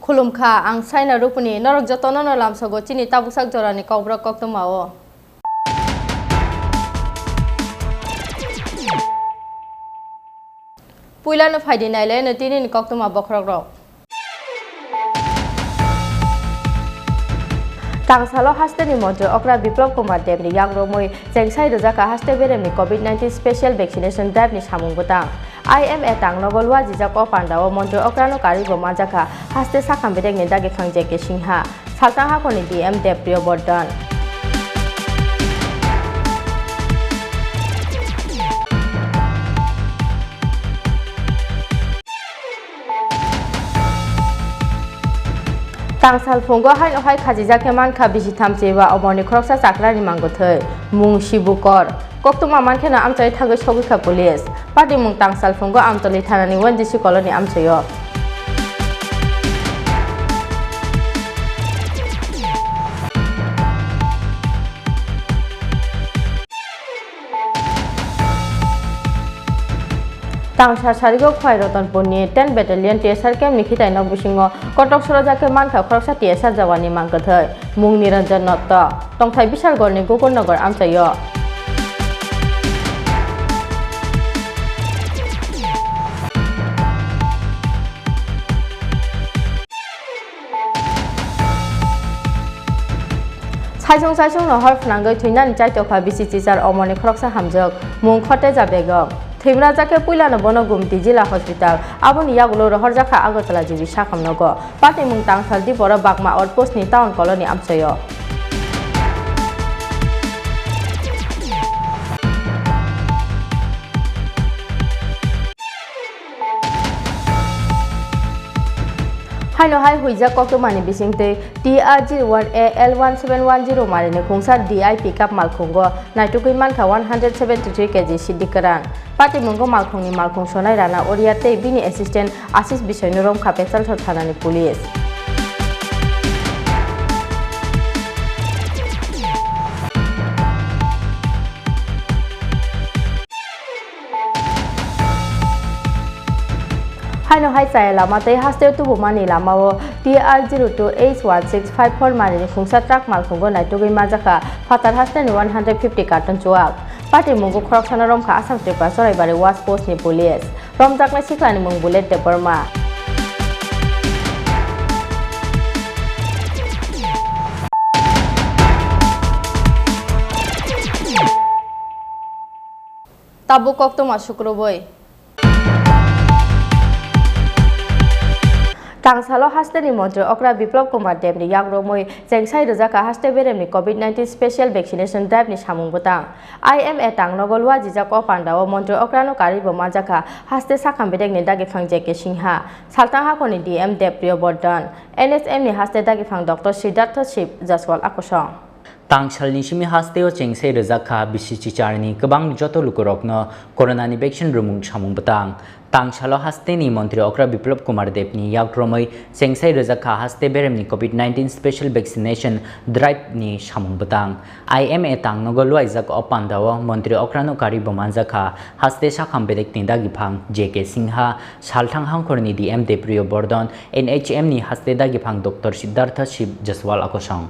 खुलुमखा आं साइना रुपुनि नरक जतन लामसगो चिनि ताबुक जरानि कब्र कक्तमाओ पुइलानो फाइदि नाइले नतिनि कक्तमा बखरक रक तांसालो हास्टेनि मंत्री अक्रा बिप्लब कुमार देवनि याग्रोमय जेंसाइ रजाका हास्टे बेरेमनि कोविड-19 स्पेशल वैक्सीनेशन ड्राइव नि सामुंगबोतां IMA तांनगलवा जिजाको पांडाव मंत्री अक्रानो कारिबो माजाका हास्टे साखाम बेरेगनि दागे खांजे के सिंहा सालतां हाखनि DM देवप्रिय बर्धन तांसाल फुंगो हाय खाजिजाके मानखा बिसि थामसेबा अमरनि खरकसा चाक्रानि मांगोथै मुं शिबुकर कक्तमा मानखेना आमचाय थागै सगैखा पुलिस पार्टी मुं तांसाल फुंगो आमतलि थानानि 1DC कॉलोनी आमचायो तांसा सारिगो खय रतनपुरनि 10 बेटालियन टीएसआर कैम्प निखिताय नगबिसिंगो कटक सरजाके मानखा खरकसा टीएसआर जवानि मांगोथै मुं निरंजन नत्त तंथाय बिशालगड़नि गोकुलनगर आमचायो साइसं साइसं नहर फनांगै थैनानि चाइतखा बिसि टीचार अमरनि खरकसा हामजक मुं खतेजा बेगम थैमरा जाके पुइलानो बनो गुमटी जिल्ला हस्पिटाल आबुनि यागुलो रहर जाखा आगरतला जिबि साखामनगो पार्टी मुं तांसाल दिपर बागमा आउटपोस्टनि टाउन कॉलोनी आमचायो हाइनो हाय हुइजा कक्तमानि बिसिंते TR01AL1710 मारिनि खुंसार DI पिकअप मालखुंगो नाइटुकुइ मानखा 173 kg सिद्दिकरान पार्टी मुंगो मालखुंनि मालखुं सोनाय राना ओरियाते बिनि असिस्टेंट आशिष बिसयनो रम खापेसाल थानानि पुलिस हाइनो हाय चाय लामाते हास्टे तुबुमानि लामाओ TR02H1654 मारिनि खुंसा ट्राक मालखुंगो नाइटुगै माजाखा फातार हास्टेनि 150 कार्टन चुआक पार्टी मुंगो खरकसाना रमखा आसाम त्रिपुरा सराइबारि वाच पोस्टनि पुलिस रमजाकनाय सिख्लानि मुं बुलेट देबरमा ताबु कक्तमा शुक्रबै तांसालो हास्टेनि मंत्री अक्रा बिप्लब कुमार देवनि याग्रोमय जेंसाइ रजाका हास्टे बेरेमनि कोविड-19 स्पेशल वैक्सीनेशन ड्राइव नि सामुंगबोतां IMA तांनगलवा जिजाको पांडाव मंत्री अक्रानो कारिबो माजाका हास्टे साखाम बेरेगनि दागे खांजे के सिंहा सालतां हाखनि DM देवप्रिय बर्धन NSM नि हास्टे दागे खां डॉक्टर सिद्धार्थ शिव जसवाल आकसं तांसालनि सिमि हास्टेओ चेंसाइ रजाखा बिसि चिचारनि गोबां जतो लुकुरकनो कोरोनानि वैक्सीन रुमुं सामुंगबोतां तांसालो हास्टेनि मंत्री अक्रा बिप्लब कुमार देवनि याग्रोमै चेंसाइ रजाखा हास्टे बेरेमनि कोविड-19 स्पेशल वैक्सीनेशन ड्राइव नि सामुंगबोतां IMA तांनगलवा इजाक अपान्दाव मंत्री अक्रानो कारिबो मानजाखा हास्टे साखाम बेरेगनि दागिफां JK Sinha सालथां हांखरनि DM Debapriya Bardhan NHM नि हास्टे दागिफां डॉक्टर सिद्धार्थ शिव जसवाल आकसं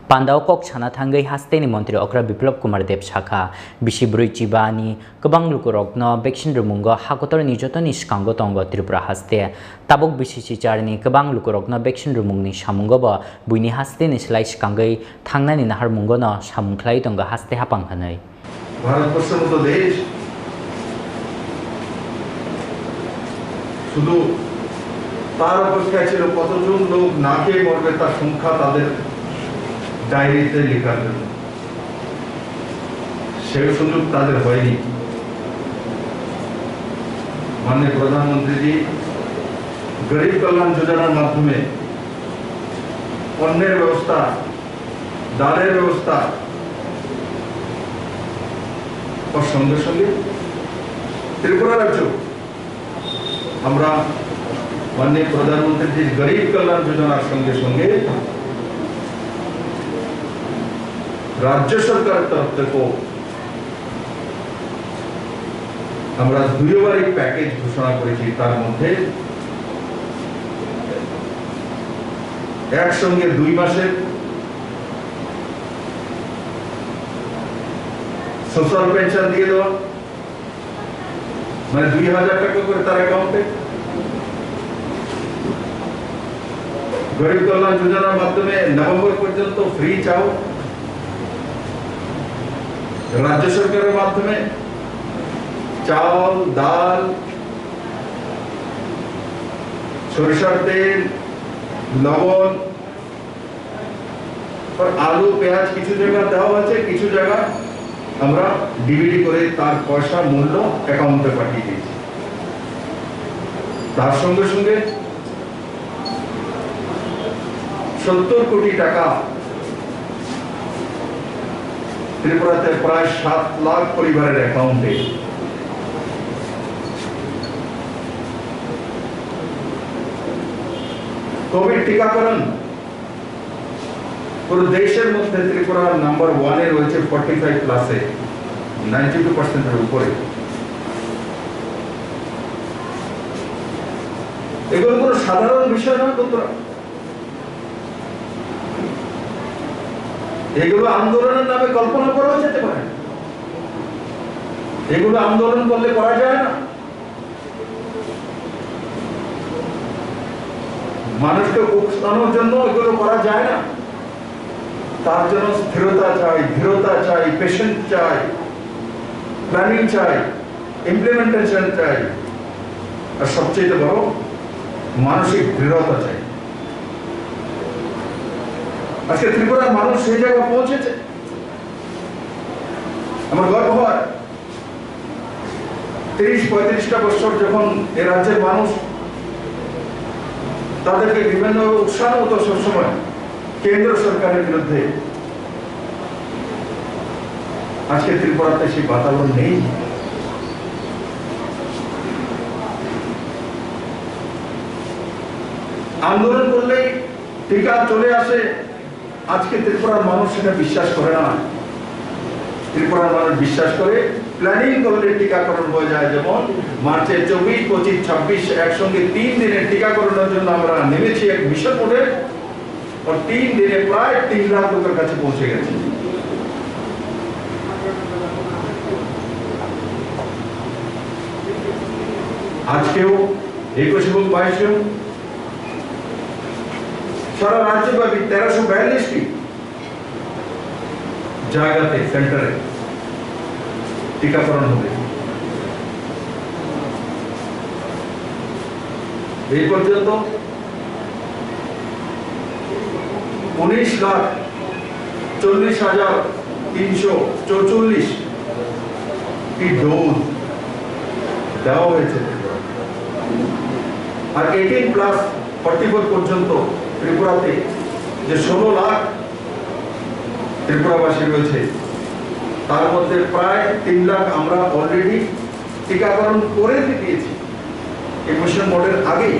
Pandau kok chana thangai hasteni mantri okra biplop kumar dev shakha bishibru chibani kabang lukurokno vaccine rumungo hakotor nijotoni skango tongo Tripura haste tabok bisichi charni kabang lukurokno vaccine rumungni shamungo ba buini hasteni slai skangai thangnani nahar mungo no samungklai tongo haste hapang hanai ভারতবর্ষের মতো দেশ শুধু তার অপেক্ষায় ছিল কতজন লোক না খেয়ে মরবে তার সংখ্যা তাদের ডায়েরিতে লেখার জন্য সেই সুযোগ তাদের হয়নি মাননীয় প্রধানমন্ত্রীজি গরিব কল্যাণ যোজনার মাধ্যমে অন্নের ব্যবস্থা ডালের ব্যবস্থা और संगे संगे त्रिपुरा राज्य আমরা माननीय प्रधानमंत्री जी गरीब कल्याण योजना संगे संगे राज्य सरकार तरफ থেকে আমরা দুইবারই প্যাকেজ ঘোষণা করেছি তার মধ্যে একসঙ্গে 2 মাসের सोशल पेंशन दिए देवा मैं 2000 টাকা করে তার অ্যাকাউন্টে গরিব কল্যাণ যোজনার মাধ্যমে নভেম্বর পর্যন্ত ফ্রি চাও রাজ্য সরকারের মাধ্যমে চাল ডাল সরিষার তেল লবণ আর আলু পেঁয়াজ কিছু জায়গা দেওয়া আছে কিছু জায়গা আমরা ডিভিডি করে তার পয়সা মূল্য অ্যাকাউন্টে পাঠিয়ে দিয়েছি তার সঙ্গে সঙ্গে 70 কোটি টাকা ত্রিপুরাতে প্রায় 7 লাখ পরিবারের অ্যাকাউন্টে কোভিড টিকাকরণ পুরো দেশের মধ্যে ত্রিপুরা নাম্বার 1 এ রয়েছে 45 প্লাসে 92% এর উপরে এগুলো কোনো সাধারণ বিষয় নয় বন্ধুরা এগুলো আন্দোলনের নামে কল্পনা করা যেতে পারে এগুলো আন্দোলন করলে করা যায় না মানুষকে উস্কানোর জন্য এগুলো করা যায় না তার জন্য স্থিরতা চাই ধীরতা চাই পেশেন্স চাই প্ল্যানিং চাই ইমপ্লিমেন্টেশন চাই আর সবচেয়ে বড় মানসিক দৃঢ়তা চাই আজকে ত্রিপুরার মানুষ সেই জায়গায় পৌঁছেছে আমার গর্ব হয় 30-35টা বছর যখন এই রাজ্যের মানুষ তাদেরকে বিভিন্ন উৎসাহ হতো সবসময় কেন্দ্র সরকারের বিরুদ্ধে আজকে ত্রিপুরাতে সেই বাতাবরণ নেই আন্দোলন করলেই টিকা চলে আসে আজকে ত্রিপুরার মানুষ সেটা বিশ্বাস করে না ত্রিপুরার মানুষ বিশ্বাস করে প্ল্যানিং করলে টিকাকরণ হয়ে যায় যেমন মার্চের 24, 25, 26 একসঙ্গে 3 দিনের টিকাকরণের জন্য আমরা নেমেছি এক মিশন মোডে और 3 দিনে প্রায় 3 লাখ লোকের কাছে পৌঁছে গেছে আজকেও 21 এবং 22 সারা রাজ্যব্যাপী 1342টি জায়গাতে সেন্টারে টিকাকরণ হবে এই পর্যন্ত 19,40,344 টি ডোজ দেওয়া হয়েছে আর 18+44 পর্যন্ত ত্রিপুরাতে যে 16 লাখ ত্রিপুরাবাসী রয়েছে তার মধ্যে প্রায় 3 লাখ আমরা অলরেডি টিকাকরণ করে দিয়েছি এই মিশন মোডের আগেই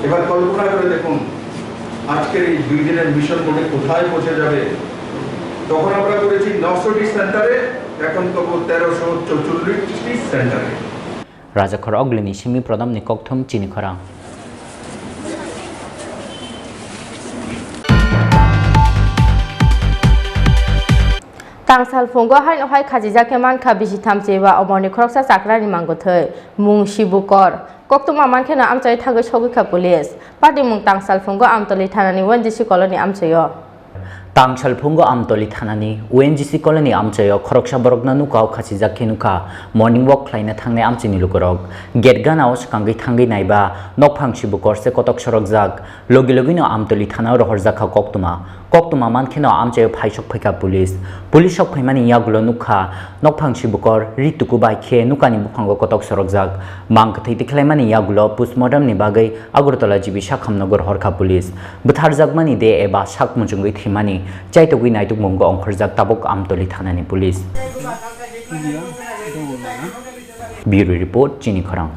এবার কল্পনা করে দেখুন আজকের এই 2 দিনের মিশন মোডে কোথায় পৌঁছে যাবে তখন আমরা করেছি 900টি সেন্টারে এখন করব 1344টি সেন্টারে রাজাখর অগ্লিনী সিমি প্রদামনি ককথম চিনি খরাং Tangsal Fungo Hain Ohai Kajija Manka Bishitam Seva Omoni Kroksa Sakrani Mangote, Mung Shibukor, Koktuma Mankena Amtoi Tago Shogika Police, Party Mung Tangsal Fungo Amtoli Tanani Wendishi Colony Amsayo. Tangsal Fungo Amtoli Tanani, Wendishi Colony Amsayo, Kroksha Borogna Nuka, Kachija Kenuka, Morning Walk Line Tangi Amchini Lukorog, Get Ganaos Kangi Tangi Naiba, Nopang Shibukor, Sekotok Shorogzag, Logilogino Amtoli Tana Horzaka Koktuma. Koktuma mankeno amche phaishok pheka police shok phaimani yagulo nukha nokphang shibukor rituku bai khe nukani buphango kotok sorokjak mang thei tikhlaimani yagulo postmortem ni bagai agurtala jibi shakhamnogor horkha police butharjakmani de eba shak mujungui thimani chaitogui naituk mongo ongkhorjak tabok amtoli thanani police Bureau report Chini Khorang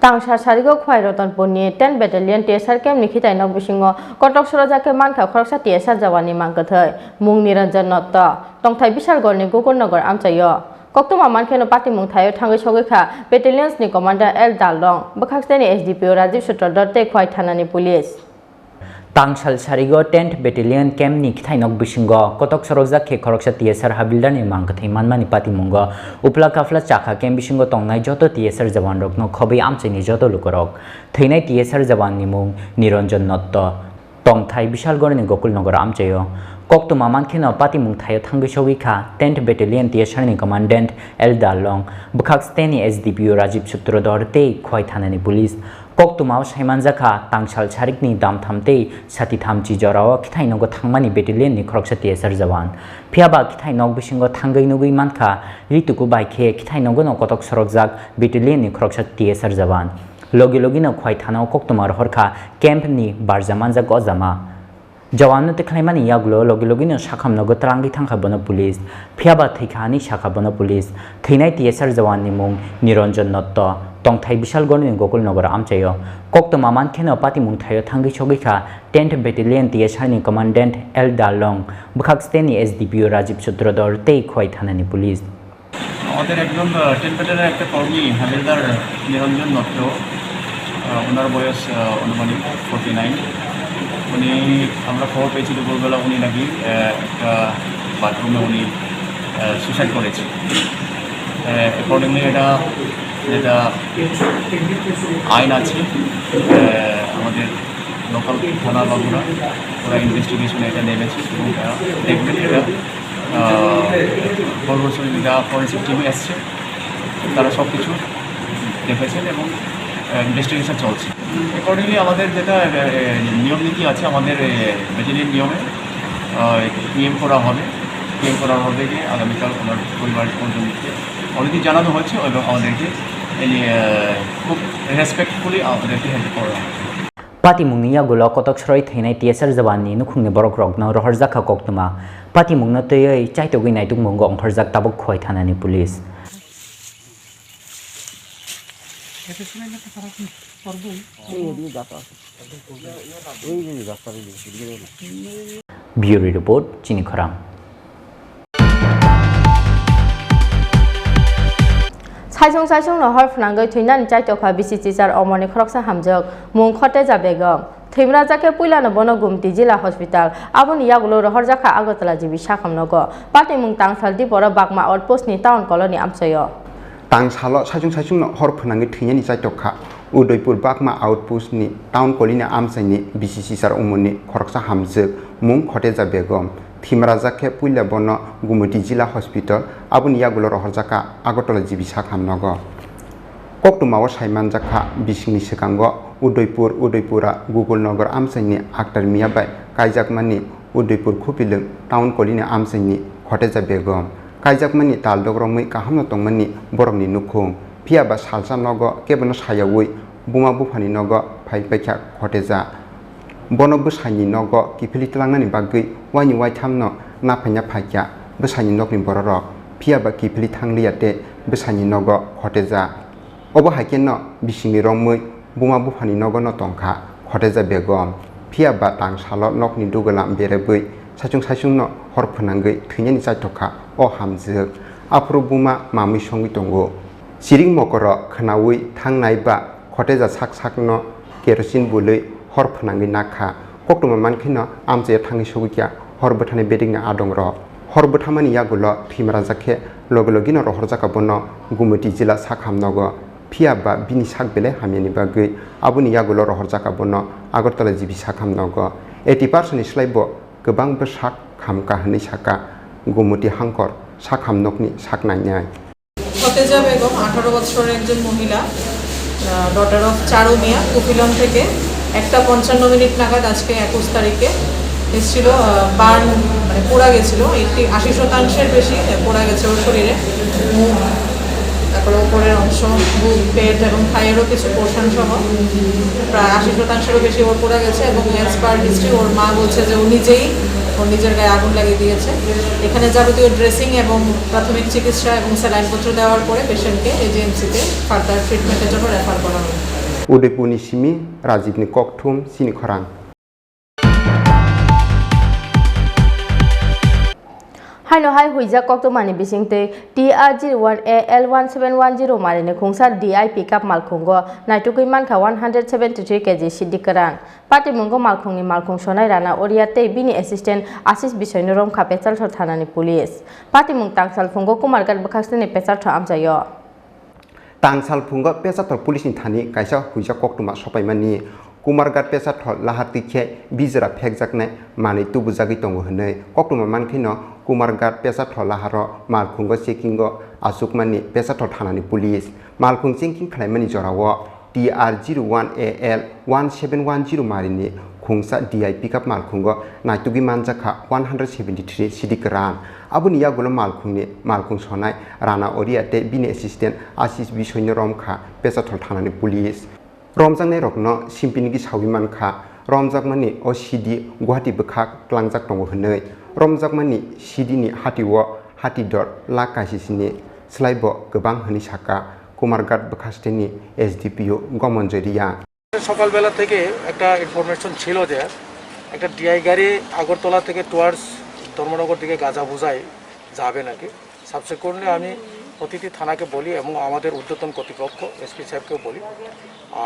Tangsar Sarigo Khwairoton Puni 10 Battalion TSR Camp Nikhitai Nok Bisingo Kotok Sorojake Manka Khoroksa TSR Jawani Mangkathai Mung Niranjan Notta Tongthai Bishal Gorni Gogolnagar Amchayo Koktuma Mankeno Party Mung Thayo Thangai Sogekha Battalions ni Commander L Dalong Bakhaksani SDPO Rajiv Sutrodotte Khwai Thanani Police Tangsal Sarigo 10th Battalion Camp Nikhitai Nok Bisingo Kotok Sorojake Khoroksa TSR Habildar ni Mangkathai Manmani Party Mungo Upla Kafla Chakha Camp Bisingo Tongnai Joto TSR Jawan Rokno Khobai Amchini Joto Lukorok Thainai TSR Jawan ni Mung Niranjan Notta Tongthai Bishalgor ni Gokulnagar Amchayo Koktuma Mankeno Party Mung Thayo Thangai Sogekha 10th Battalion TSR ni Commandant L Dalong Bakhaksani SDPO Rajiv Sutrodotte Khwai Thanani Police Koktuma Saimanjaka Tangsal Sarikni Dam Thamte Sati Thamchi Jorao Kithai Nogo Thangmani Battalion ni Khoroksa TSR Jawan Phiaba Kithai Nog Bisingo Thangai Nugui Manka Rituku Baikhe Kithai Nogo no Kotok Sorokjak Battalion ni Khoroksa TSR Jawan Logi Logi no Khwai Thanao Koktuma Horkha Camp ni Barjamanjak Ozama Jawan te Khlaimani Yagulo Logi Logi no Shakham Nogo Trangi Thangkha Bono Police Phiaba Theikhani Shakha Bono Police Theinai TSR Jawan ni Mung Niranjan Notta Tongthai Bishal Gorni Gokulnagar Amchayo Koktuma Mankeno Party Mung Thayo Thangai Sogekha 10th Battalion TSR ni Commandant L Dalong Bakhaksani SDPO Rajiv Sutrodotte Khwai Thanani Police আমাদের একদম 10 ব্যাটালিয়নের একটা কর্মী হাবিলদার নিরঞ্জন দত্ত ওনার বয়স অনুমানিক 49 উনি আমরা খবর পেয়েছি দুপুরবেলা উনি নাকি একটা বাথরুমে উনি সুসাইড করেছে অ্যাকর্ডিংলি এটা যেটা আইন আছে আমাদের লোকাল থানা বাবুরা ওরা ইনভেস্টিগেশনে এটা নেমেছে এবং দেখবেন এটা যা ফরেন্সিক টিমে এসছে তারা সব কিছু দেখেছেন এবং ইনভেস্টিগেশন চলছে অ্যাকর্ডিংলি আমাদের যেটা নিয়ম নীতি আছে আমাদের ব্যাটালিয়ন নিয়মে পিএম করা হবে যে আগামীকাল ওনার পরিবারের পর্যন্তকে অলরেডি জানানো হয়েছে এবং আমাদেরকে খুব রেসপেক্টফুলি আমাদেরকে হেল্প করা হবে Party Mung Yagulo Kotok Sroi Thainai TSR Jawani Nukhungni Borok Rokno Rohorjaka Koktuma Party Mung Natoi Chaitogui Naituk Mungo Ongkhorjak Tabok Khwai Thanani Police Bureau report Chini Khorang Saisong no har phnangai thuinan chaitokha BCCR Omoni Khoroksa Hamjok Mung Khote Jabegom Thimra Jake Puila no Bono Gumti Jila Hospital Aboni Yagulo Rohorjaka Agotala Jibi Shakhamnogo Party Mung Tangsal Dipora Bakma Outpost ni Town Colony Amsayo Tangsalo Saisong no har phnangai thuinan chaitokha Udaipur Bakma Outpost ni Town Colony Amsani BCCR Omoni Khoroksa Hamjok Mung Khote Jabegom Thimra Jake Puila Bono Gumti Jila Hospital Aboni Yagulo Rohorjaka Agotala Jibi Shakhamnogo Koktuma Saimanjaka Bisingni Sekango Udaipura Gogolnagar Amsaini Aktar Miyabai Kaijakmani Udaipur Khupilung Town Colony Amsaini Khote Jabegom Kaijakmani Taldogromui Kahamno Tongmani Borokni Nukhung Phiaba Salsa Nogo Kebono Sayawui Buma Bufani Nogo Phaipekha Khoteja Bono Busani Nogo Kipilitlangani Bagui Wani Waitamno Napanya Phakya Busani Nogni Bororok Phiaba Kipilitangliate Busani Nogo Khoteja Obo Hakeno Bisingni Romui Buma Bufani Nogo no Tongkha Khote Jabegom Phiaba Tangsalo Nokni Dugalam Berebui Saisong no hor phnangai thuinyani chaitokha o hamjak apro buma mami songi tongo siring mokoro khnawi thangnai ba khoteja sak no kerosene bulei hor phnangai nakha kokto man khina amche thangi sugikya horbethani beding na adong ro horbethamani yagulo thimra jakhe logologino rohor jaka bono gumati jila sakham nogo phia ba bini sakbele hamiani bagui abuni yagulo rohor jaka bono agartala jibi sakham nogo 80% ni slaibo gobang besak khamka hani saka gumati hangkor সাখাম নকনি সাকনাই নাই ফতেজা বেগম 18 বছরের একজন মহিলা daughter of চারু মিয়া কুপিলং থেকে 1:55 নাগাদ আজকে 21 তারিখে এসেছিল burn মানে পোড়া গেছিল 80% বেশি পোড়া গেছে ওর শরীরে মুখ তারপরে উপরের অংশ বুক পেট এবং থাইয়েরও কিছু পোর্শন সহ প্রায় 80%-এরও বেশি ওর পোড়া গেছে এবং অ্যাজ পার হিস্ট্রি ওর মা বলছে যে ও নিজের গায়ে আগুন লাগিয়ে দিয়েছে এখানে যাবতীয় ড্রেসিং এবং প্রাথমিক চিকিৎসা এবং স্যালাইনপত্র দেওয়ার পরে পেশেন্টকে এজিএমসিতে ফার্দার ট্রিটমেন্টের জন্য রেফার করা হবে উদয়পুরনি সিমি রাজীবনি ককথুম চিনি খরাং Haino hai huija kokto mani bisingte TR01AL1710 marine khungsa DI pickup malkhungo naitukui manka 173 kg sidikaran pati mungo malkhungni malkhung sonai rana oriate bini assistant asis bisoinorom khapechal thor thanani police pati mung tangsal phungo kumargat bakhasteni pechal tho amjayo tangsal phungo pechator police ni thani kaisa huija koktoma sopaimani kumargat pechator lahati khe bijra phekjaknai mani tubujagi tongo hne koktoma mankhino kumargat pechator laharo malkhungo checkingo asukmani pechator thanani police malkhung checking khlaimani jorawo TR01AL1710 marini khungsa DI pickup malkhungo naitugi manjaka 173 sidikran abuni yagulo malkhungni malkhung sonai rana oriate bini assistant asis bisoino romkha pechator thanani police romjangnai rokno simpinigi sawiman kha romjakmani o sidi guwahati bkhak klangjak tongo hnei romjakmani sidini hatiwo hatidor lakasisini slaibo gobang hni saka Kumarghat বখাস্টেনি SDPO গমনজরিয়া সকালবেলা থেকে একটা information ছিল যে একটা DI গাড়ি আগরতলা থেকে টুয়ার্ডস ধর্মনগর দিকে গাঁজা বোঝাই যাবে নাকি সাবসিকুয়েন্টলি আমি প্রতিটি থানাকে বলি এবং আমাদের ঊর্ধ্বতন কর্তৃপক্ষ এসপি সাহেবকেও বলি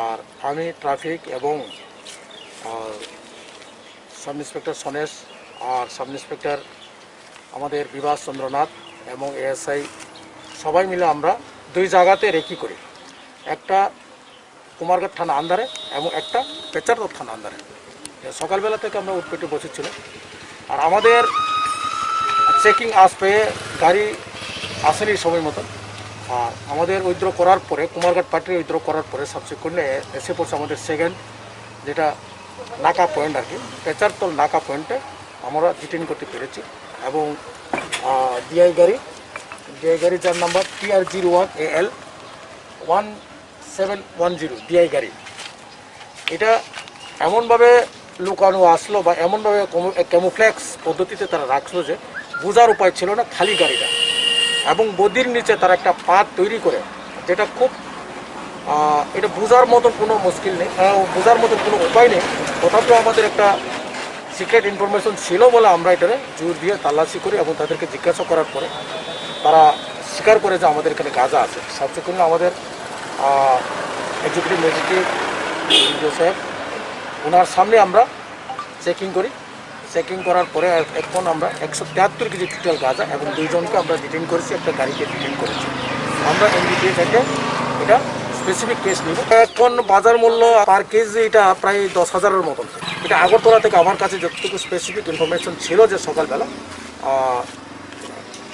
আর আমি ট্রাফিক এবং সাব ইন্সপেক্টর সনেশ আর সাব ইন্সপেক্টর আমাদের বিভাস চন্দ্রনাথ এবং এএসআই সবাই মিলে আমরা দুই জায়গাতে রেকি করি একটা কুমারঘাট থানা আন্দারে এবং একটা পেচারদর থানা আন্দারে সকালবেলা থেকে আমরা উঠপেটে বসেছিলাম আর আমাদের চেকিং আসবে গাড়ি আসেনি সময় মতন আর আমাদের উইথড্র করার পরে কুমারঘাট পার্টি উইথড্র করার পরে সাবসিকুয়েন্টলি এসে পড়ছে আমাদের সেকেন্ড যেটা নাকা পয়েন্ট আর কি পেচারতল নাকা পয়েন্টে আমরা ডিটেইন করতে পেরেছি এবং ডিআই গাড়ি যার নাম্বার TR01AL1710 ডিআই গাড়ি এটা এমনভাবে লুকানো আসলো বা এমনভাবে ক্যামোফ্লেক্স পদ্ধতিতে তারা রাখলো যে বোঝার উপায় ছিল না খালি গাড়িটা এবং বদির নিচে তারা একটা পাত তৈরি করে যেটা খুব এটা বোঝার মতন কোনো মুশকিল নেই বোঝার মতন কোনো উপায় নেই তথাপিও আমাদের একটা সিক্রেট ইনফরমেশন ছিল বলে আমরা এটারে জোর দিয়ে তাল্লাশি করি এবং তাদেরকে জিজ্ঞাসা করার পরে তারা স্বীকার করে যে আমাদের এখানে গাঁজা আছে সাবসিকুয়েন্টলি আমাদের এক্সিকিউটিভ ম্যাজিস্ট্রেট সাহেব ওনার সামনে আমরা চেকিং করি চেকিং করার পরে এখন আমরা 173 কেজি টোটাল গাঁজা এবং দুইজনকে আমরা ডিটেইন করেছি একটা গাড়িকে ডিটেইন করেছি আমরা এনডিপিএ থেকে এটা স্পেসিফিক কেস নিব এখন বাজার মূল্য পার কেজি এটা প্রায় 10,000-এর মতন এটা আগরতলা থেকে আমার কাছে যতটুকু স্পেসিফিক ইনফরমেশন ছিল যে সকালবেলা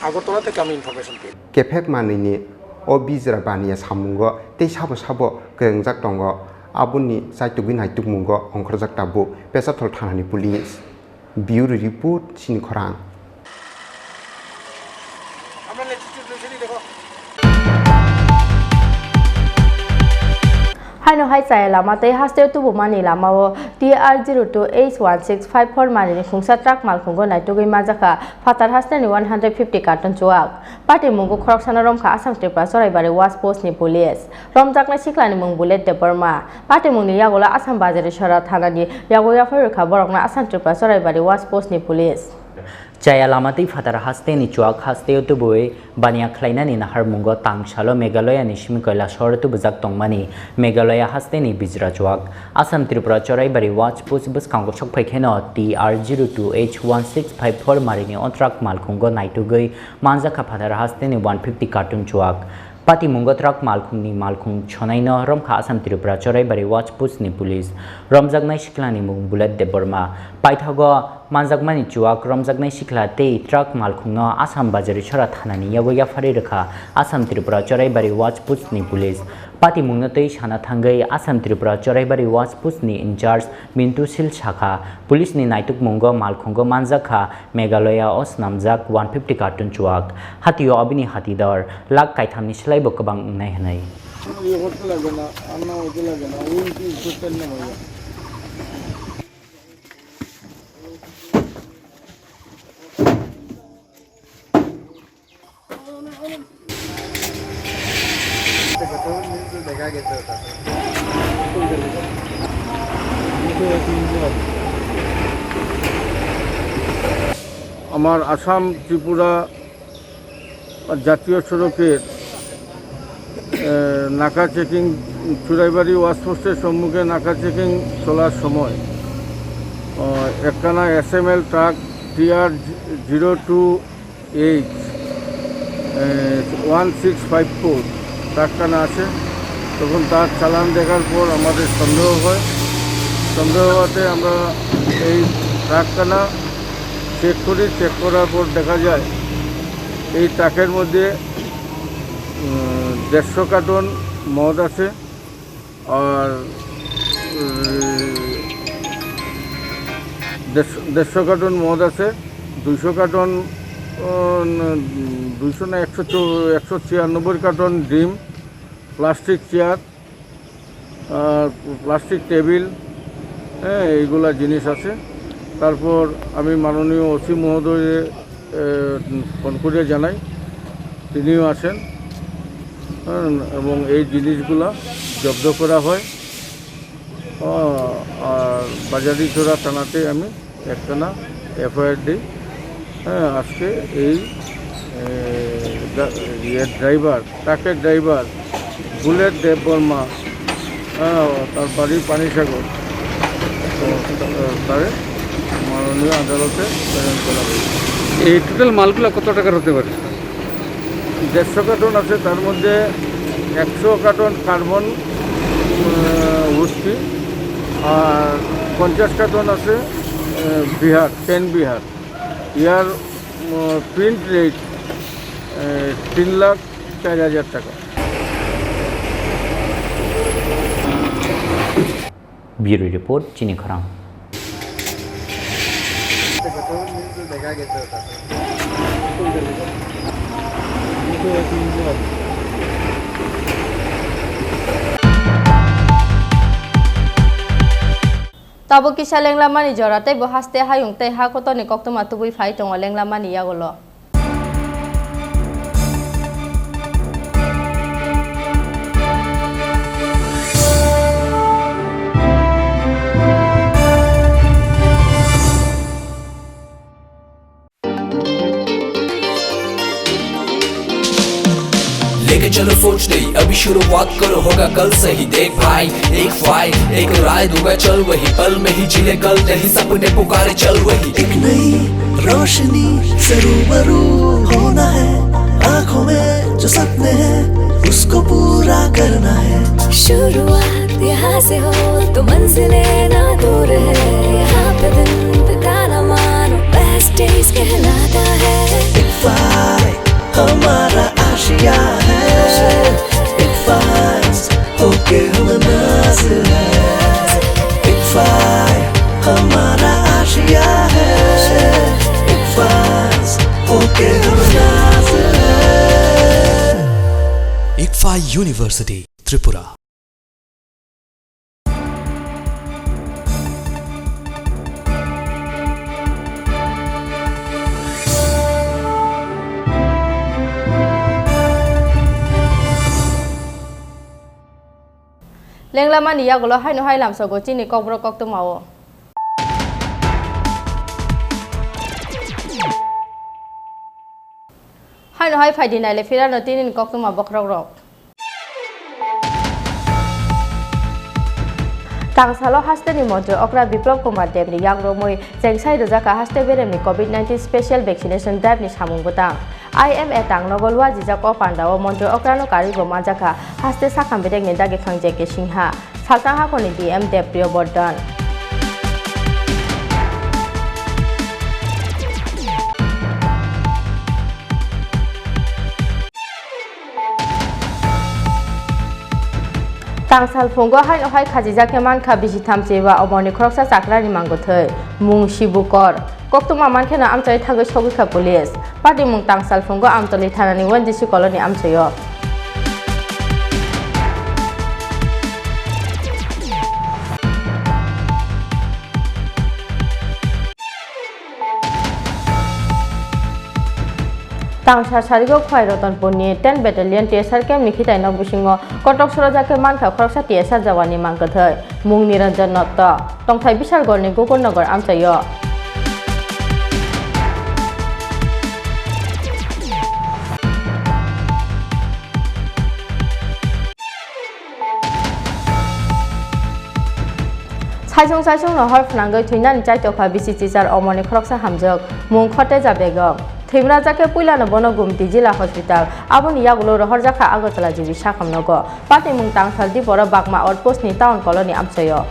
আগরতলা থেকে আমি ইনফরমেশন পেয়ে কেফেক মানিনি ও বিজরা বানিয়া সামুঙ্গ তে সাবো সাবো গেংজাক দঙ্গ আবুনি সাইতুগি নাইতুকমুঙ্গ অংখরজাক তাবু পেসাথল থানানি পুলিশ বিউরো রিপোর্ট চিনি খরাং আমরা নেতৃত্ব দেখো Haino hai chai lama te hostel tu bumani lama o TR02H1654 mani ni khungsa truck mal khungo naitugui majaka fatar hostel ni 150 carton chuak party mungo khoroksana rom kha asam tripura sorai bare was post ni police rom jakna sikla ni mung bullet de burma party mung ni yagola asam bazari shara thana ni yagoya faru kha borokna asam tripura sorai bare was post ni police Chaya lamati fatara haste ni chuak haste tu boy bania khlaina ni nahar mungo tangshalo Meghalaya ni shimikoila shoratu bujak tongmani Meghalaya haste ni bijra chuak Assam Tripura chorai bari watch post bus kango chok phaikeno TR02H1654 marini ontrak malkhungo naitugoi manja kha fatara haste ni 150 carton chuak Pati mungo truck malkhungni malkhung chonaino rom kha Assam Tripura chorai bari watch post ni police romjagnai shiklani mung bullet de borma paithago manjakmani chuak romjagnai shikla te truck malkhungno Assam bazari chora thanani yago yafari rakha Assam Tripura chorai bari watch post ni police Pati mungno tei sana thangai Assam Tripura chorai bari watch post ni in charge Mintu Sil Shakha police ni naituk mungo malkhungo manjakha Meghalaya os namjak 150 carton chuak hatio abini hatidar lak kaithamni slaibo kabang nai hanai আমার আসাম ত্রিপুরা জাতীয় সড়কের নাকা checking Churaibari ওয়াশপোস্টের সম্মুখে নাকা checking চলার সময় একখানা SML truck TR02H1654 ট্রাকখানা আছে তখন তার চালান দেখার পর আমাদের সন্দেহ হয় সন্দেহ হওয়াতে আমরা এই ট্রাকখানা চেক করি চেক করার পর দেখা যায় এই ট্রাকের মধ্যে 150 কার্টন মদ আছে আর 150 কার্টন মদ আছে 200 কার্টন 200 না 196 কার্টন ডিম প্লাস্টিক চেয়ার প্লাস্টিক টেবিল হ্যাঁ এইগুলা জিনিস আছে তারপর আমি মাননীয় ওসি মহোদয়ে ফোন করে জানাই তিনিও আসেন এবং এই জিনিসগুলা জব্দ করা হয় আর বাজারিছড়া থানাতে আমি একখানা FIR দিই হ্যাঁ আজকে এই ড্রাইভার ট্রাকের ড্রাইভার বুলেট দেব বর্মা তার বাড়ি পানিসাগর তারে মাননীয় আদালতে প্রেরণ করা হয়েছে এই টোটাল মালগুলো কত টাকার হতে পারে 150 কার্টন আছে তার মধ্যে 100 কার্টন কার্বন উস্কি আর 50 কার্টন আছে বিহার বিহার ইয়ার প্রিন্ট রেট 3,04,000 টাকা Bureau Report Chini Khorang Tabo kisah lenglamani jorate bohaste hayung teh hakoto ni kokto matubui fai tongo lenglamani yagolo. लेके चलो सोच नहीं अभी शुरुआत करो होगा कल से ही देख भाई एक फाइट एक राय दूंगा चल वही पल में ही जिले कल नहीं सपने पुकारे चल वही एक नई रोशनी से रूबरू होना है आँखों में जो सपने हैं उसको पूरा करना है शुरुआत यहाँ से हो तो मंजिलें ना दूर है यहाँ पे दिन बिताना मानो बेस्ट डेज कहलाता है एक फाइट हमारा आशिया है एक फाइट होके हम नाज़िर है एक फाइट हमारा आशिया है एक फाइट होके हम नाज़िर है ICFAI university Tripura Lenglamani yagolo hai no hai lam sogo chini kokbro kok to mawo. hai no hai faidi nai le fira no tinin kok tuma bokrok rok Tangsalo hasteni mantri okra biplop kumar dev ni yagromoi jengsai rojaka haste beremni COVID-19 special vaccination drive ni samung butang IMA tangnogolwa jijako pandawo mantri okra no karibo majaka haste sakam bedek ni dagi khangje ke singha saltang hakoni DM dev priyo bordhan Tangsal phongo hai no hai khajija ke man kha bisi thamcheba oboni khoroksa chakrani mangothai mung shibukor koktuma man khena amchai thagoi sogi kha police party mung tangsal phongo amtoli thanani wandisi colony amchayo Tangsar sarigo khwai rotanpurni 10 battalion TSR camp nikhitai nok bisingo kotok sorojake mankha khoroksa TSR jawani mangkathai mung niranjan notta tongthai bishalgorni gokornagar amchayo saisong no hor phnangoi thuinani chaitokha bisi chichar omoni khoroksa hamjak mung khote jabegam Tripura jake puila no bono gumti jila hospital aboni yagulo rohor jaka agotala jibi sakamnogo pati mung tangsal di boro bakma outpost ni town colony amchayo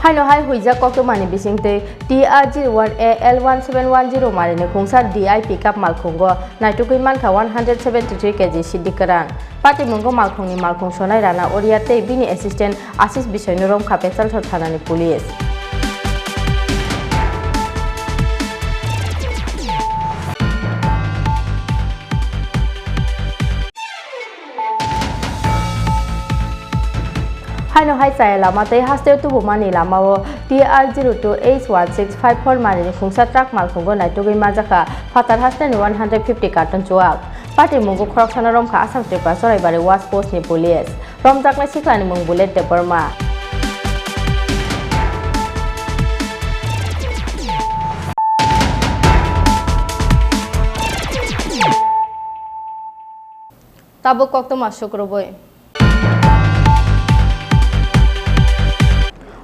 Hai no hai huija koktomani bisingte TR01AL1710 marini khungsar DI pickup malkhungo naitukui manka 173 kg sidikaran Pati mungo malkhungni malkhung sonai rana oriate bini assistant Asis Bisoynorom khapechal thanani police Hai no hai chai lama tei haste tu bumani lama o TR02H1654 marini khungsa truck malkhungo naitugui majaka fatar haste ni 150 carton chuak Pati mungo khoroksana rom kha asam Tripura soraibari watch post ni police romjaknai siklani mung bullet de Burma Tabuk kokto masuk roboi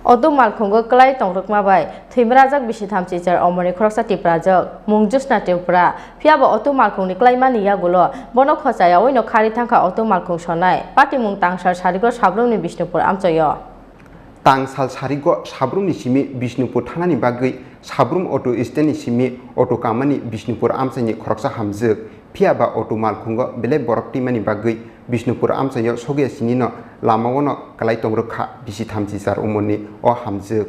Odu malkhungo klai tongrokma bai thimrajak bisi thamchichar omoni khoroksa tiprajak mungjusna Tripura phiaba otu malkhungni klaimani yagulo bono khochaya oino khari thangkha otu malkhung sonai pati mung tangsar sarigo sabrumni Bishnupur amchayo Tangsal sarigo sabrumni simi Bishnupur thanani bagui sabrum otu isteni simi otu kamani Bishnupur amchani khoroksa hamjak phiaba otu malkhungo bele borok timani bagui Bishnupur amchayo soge sinino lamawono kalai tongrokha bisi thamchichar umoni o hamjak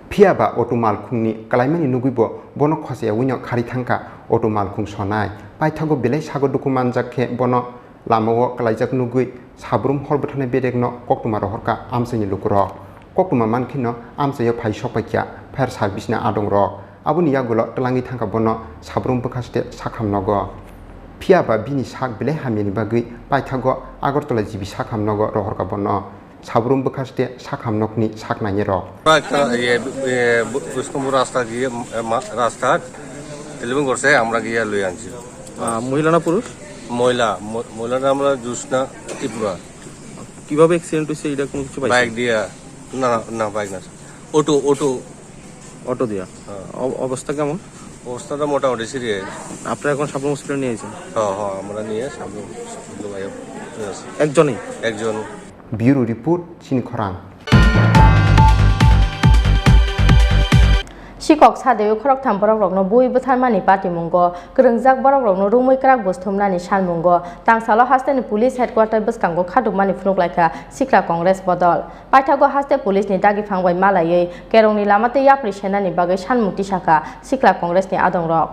phiaba otu malkhungni kalaimani nuguibo bono khosaya wino khari thangka otu malkhung sonai paithago belai sago dokumanjakhe bono lamao kalaijak nugui sabrum horbathane bedekno koktuma rohorka amchani lukro koktuma mankhino amchayo phai sopakya fire service na adongrok aboni yagulo tlangi thangka bono sabrum bokhaste sakhamnogo Phiaba bini sak bele hamini bagui paithago Agartala jibi sakhamnogo rohorka bono sabrum bokhaste sakhamnokni saknani ro একটা বৈষ্ণব রাস্তা গিয়ে রাস্তা telephone করছে আমরা গিয়ে লই আনছি মহিলা না পুরুষ মহিলাটা আমরা জুসনা ত্রিপুরা কিভাবে অ্যাক্সিডেন্ট হয়েছে এটা কোনো কিছু বাইক দিয়া না বাইক না অটো দিয়া অবস্থা কেমন অবস্থাটা মোটামুটি সিরিয়াস আপনারা এখন সাবরুম হসপিটালে নিয়ে গেছেন হ্যাঁ আমরা নিয়ে সাবরুম একজন Bureau Report Chini Khorang Sikok sadeyo khorok tham borok rokno bui butharmani party mungo krengjak borok rokno rumui krak bosthumnani salmungo tangsalo hasteni police headquarter buskango khadukmani phnuklaika sikra congress bodol paithago haste police ni dagi phangbai malayei kerongni lamate yapri senani bagai sanmukti saka sikra congress ni adongrok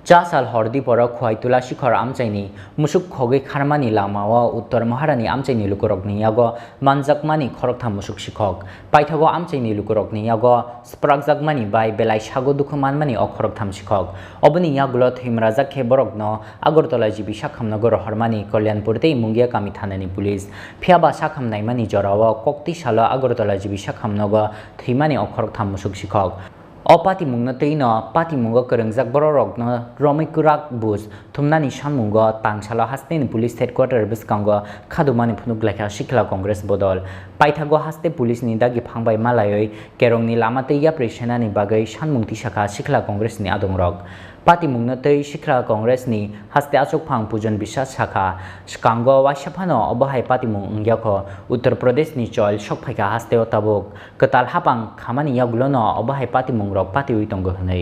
चा साल हरदी पर खुआई तुला शिखर आमचाइनी मुसुक खोगे खारमानी लामाओ उत्तर महारानी आमचाइनी लुकुरकनी यागो मानजाकमानी खरकथा मुसुक शिखक पाइथागो आमचाइनी लुकुरकनी यागो स्प्राकजाकमानी bye बेलाय sago दुखुमानमानी अखरकथाम शिखक अबनि यागुलो थैमराजा खेबरकनो Agartala जिबि साखामनगर Hermione Kalyanpur तै मुंगिया कामी थानानि police फियाबा साखामनायमानी जराओ कक्ति सालो आगरतला जिबि साखामनगर थैमानी अखरकथाम मुसुक शिखक अपाति मुंगनो तैनो पाति मुंगो करंगजाक बररकनो रमिकुराक बुस थुमनानि सानमुंगो तांसालो हास्तेनि पुलिस हेडक्वार्टर बिसकांगो खादुमानि फुनुगलाखा शिखला कांग्रेस बदल पाइथागो हास्ते पुलिसनि दागि फांबाय मालायै केरंनि लामातैया प्रेसेनानि बागै सानमुंति शाखा शिखला कांग्रेसनि आदंरक पाति मुंगनो तै शिखला कांग्रेसनि हास्ते आचकफां पुजन बिसास शाखा स्कांगो वाइसाफानो अबहाय पाति मुंग अंग्याखो उत्तर प्रदेशनि चल सकफाइका हास्ते ताबुक कताल हापां खामानि यागुलोनो अबहाय पाति मुंगरक पाति उइतंगो हनै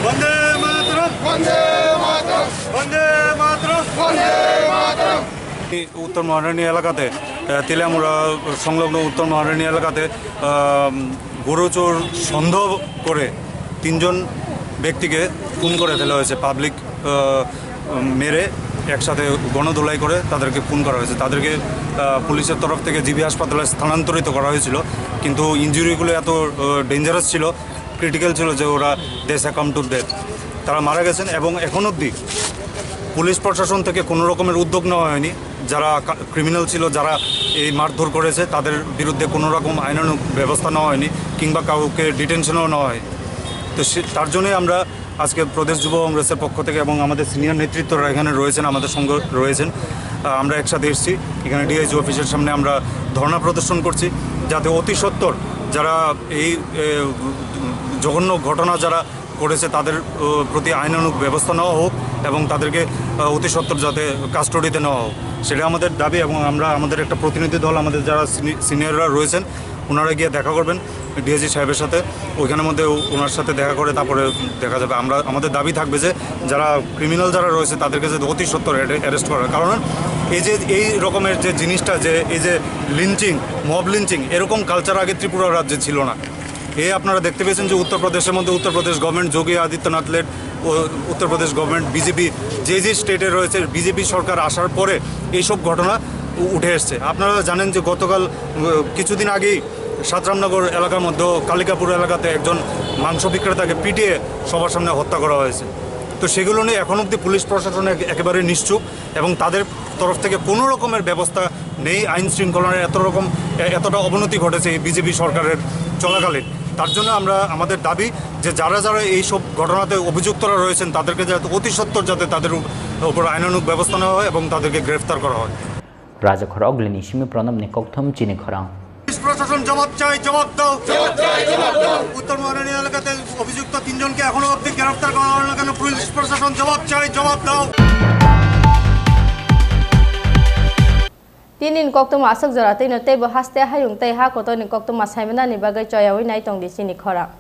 वंदे मातरम वंदे मातरम वंदे मातरम वंदे मातरम उत्तर महारानी एलाकाते तिलामुरा संलग्न उत्तर महारानी एलाकाते গরুচোর সন্দেহ করে তিনজন ব্যক্তিকে খুন করে ফেলা হয়েছে পাবলিক মেরে একসাথে গণধোলাই করে তাদেরকে খুন করা হয়েছে তাদেরকে পুলিশের তরফ থেকে জিবি হাসপাতালে স্থানান্তরিত করা হয়েছিল কিন্তু ইনজুরিগুলো এত ডেঞ্জারাস ছিল ক্রিটিক্যাল ছিল যে ওরা দে সাকাম টু ডেথ তারা মারা গেছেন এবং এখন অবধি পুলিশ প্রশাসন থেকে কোনো রকমের উদ্যোগ নেওয়া হয়নি যারা ক্রিমিনাল ছিল যারা এই মারধর করেছে তাদের বিরুদ্ধে কোনো রকম আইনানুগ ব্যবস্থা নেওয়া হয়নি কিংবা কাউকে ডিটেনশনও নেওয়া হয়নি তো তার জন্যই আমরা আজকে প্রদেশ যুব কংগ্রেসের পক্ষ থেকে এবং আমাদের সিনিয়র নেতৃত্বরা এখানে রয়েছেন আমাদের সঙ্গে রয়েছেন আমরা একসাথে এসেছি এখানে ডিআইজি অফিসের সামনে আমরা ধর্ণা প্রদর্শন করছি যাতে অতি সত্বর যারা এই জঘন্য ঘটনা যারা করেছে তাদের প্রতি আইনানুগ ব্যবস্থা নেওয়া হোক এবং তাদেরকে অতি সত্বর যাতে কাস্টডিতে নেওয়া হোক সেটা আমাদের দাবি এবং আমরা আমাদের একটা প্রতিনিধি দল আমাদের যারা সিনিয়ররা রয়েছেন ওনারা গিয়ে দেখা করবেন ডিআইজি সাহেবের সাথে ওইখানের মধ্যে ওনার সাথে দেখা করে তারপরে দেখা যাবে আমরা আমাদের দাবি থাকবে যে যারা ক্রিমিনাল যারা রয়েছে তাদেরকে যে অতি সত্বর অ্যারেস্ট করার কারণ এই রকমের যে জিনিসটা যে এই যে লিঞ্চিং মব লিঞ্চিং এরকম কালচার আগে ত্রিপুরা রাজ্যে ছিল না আপনারা দেখতে পেয়েছেন যে উত্তরপ্রদেশের মধ্যে Uttar Pradesh government Yogi Adityanath lead Uttar Pradesh government BJP যে স্টেটে রয়েছে বিজেপি সরকার আসার পরে এইসব ঘটনা উঠে এসছে আপনারা জানেন যে গতকাল কিছুদিন আগেই সাতরামনগর এলাকার মধ্যে কালিকাপুর এলাকাতে একজন মাংস বিক্রেতাকে পিটিয়ে সবার সামনে হত্যা করা হয়েছে তো সেগুলো নিয়ে এখন অবধি পুলিশ প্রশাসন একেবারে নিশ্চুপ এবং তাদের তরফ থেকে কোনো রকমের ব্যবস্থা নেই আইন শৃঙ্খলার এতটা অবনতি ঘটেছে এই বিজেপি সরকারের চলাকালীন তার জন্য আমরা আমাদের দাবি যে যারা যারা এইসব ঘটনাতে অভিযুক্তরা রয়েছেন তাদেরকে যাতে অতি সত্বর যাতে তাদের উপর আইনানুগ ব্যবস্থা নেওয়া হয় এবং তাদেরকে গ্রেফতার করা হয় রাজা খর অগ্লিনী সিমি প্রণব নিকথম চিনি খরাং প্রশাসন জবাব চাই জবাব দাও উত্তর মহারানী এলাকাতে অভিযুক্ত তিনজনকে এখনো অবধি গ্রেফতার করা হলো না কেন পুলিশ প্রশাসন জবাব চাই জবাব দাও Tinin kokto masuk jara tino tebo haste hayung tei ha koto ni kokto masaimena ni bagai choyawi nai tong di Chini Khorang.